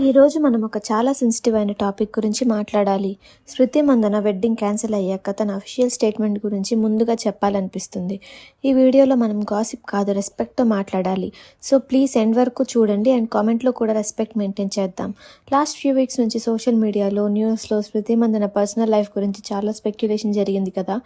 ఈరోజు మనం ఒక చాలా సెన్సిటివ్ అయిన టాపిక్ గురించి మాట్లాడాలి. శృతి మందన వెడ్డింగ్ క్యాన్సిల్ అయ్యాక తన అఫీషియల్ స్టేట్మెంట్ గురించి ముందుగా చెప్పాలనిపిస్తుంది. ఈ వీడియోలో మనం గాసిప్ కాదు, రెస్పెక్ట్తో మాట్లాడాలి. సో ప్లీజ్ ఎండ్ వరకు చూడండి అండ్ కామెంట్లో కూడా రెస్పెక్ట్ మెయింటైన్ చేద్దాం. లాస్ట్ ఫ్యూ వీక్స్ నుంచి సోషల్ మీడియాలో, న్యూస్లో స్మృతి మందన పర్సనల్ లైఫ్ గురించి చాలా స్పెక్యులేషన్ జరిగింది కదా.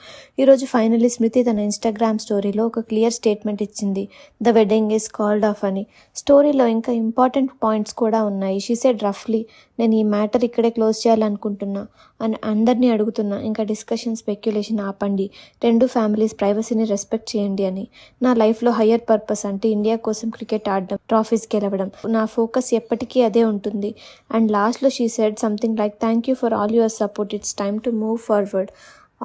ఈరోజు ఫైనల్లీ స్మృతి తన ఇన్స్టాగ్రామ్ స్టోరీలో ఒక క్లియర్ స్టేట్మెంట్ ఇచ్చింది. The wedding is called of అని. స్టోరీలో ఇంకా ఇంపార్టెంట్ పాయింట్స్ కూడా ఉన్నాయి. షీ సెడ్ రఫ్లీ, నేను ఈ మ్యాటర్ ఇక్కడే క్లోజ్ చేయాలనుకుంటున్నా అని అందరినీ అడుగుతున్నా. ఇంకా డిస్కషన్, స్పెక్యులేషన్ ఆపండి. రెండు ఫ్యామిలీస్ ప్రైవసీని రెస్పెక్ట్ చేయండి అని. నా లైఫ్లో హయ్యర్ పర్పస్ అంటే ఇండియా కోసం క్రికెట్ ఆడడం, ట్రాఫీస్ గెలవడం. నా ఫోకస్ ఎప్పటికీ అదే ఉంటుంది. అండ్ లాస్ట్లో she said something like, thank you for all your support, it's time to move forward.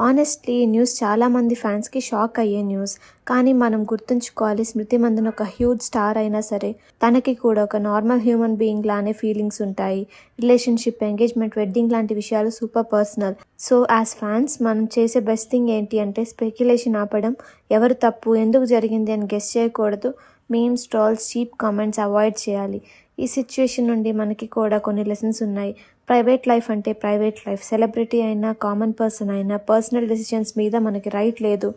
Honestly ఈ న్యూస్ చాలామంది ఫ్యాన్స్కి షాక్ అయ్యే న్యూస్. కానీ మనం గుర్తుంచుకోవాలి, స్మృతి మందన ఒక హ్యూజ్ స్టార్ అయినా సరే తనకి కూడా ఒక నార్మల్ హ్యూమన్ బీయింగ్ లానే ఫీలింగ్స్ ఉంటాయి. రిలేషన్షిప్, ఎంగేజ్మెంట్, వెడ్డింగ్ లాంటి విషయాలు super personal. So as fans మనం చేసే బెస్ట్ థింగ్ ఏంటి అంటే స్పెక్యులేషన్ ఆపడం, ఎవరు తప్పు, ఎందుకు జరిగింది అని గెస్ చేయకూడదు. Memes, trolls, cheap comments avoid చేయాలి. ఈ సిచ్యువేషన్ నుండి మనకి కూడా కొన్ని లెసన్స్ ఉన్నాయి. ప్రైవేట్ లైఫ్ అంటే ప్రైవేట్ లైఫ్. సెలబ్రిటీ అయినా, కామన్ పర్సన్ అయినా పర్సనల్ డెసిషన్స్ మీద మనకి రైట్ లేదు.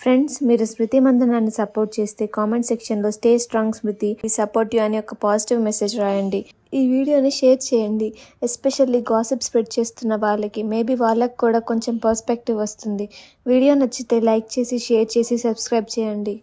ఫ్రెండ్స్, మీరు స్మృతి మందనాన్ని సపోర్ట్ చేస్తే కామెంట్ సెక్షన్లో stay strong Smriti, we support you అని ఒక పాజిటివ్ మెసేజ్ రాయండి. ఈ వీడియోని షేర్ చేయండి. ఎస్పెషల్లీ గాసిప్ స్ప్రెడ్ చేస్తున్న వాళ్ళకి, మేబీ వాళ్ళకి కూడా కొంచెం పర్స్పెక్టివ్ వస్తుంది. వీడియో నచ్చితే లైక్ చేసి, షేర్ చేసి, సబ్స్క్రైబ్ చేయండి.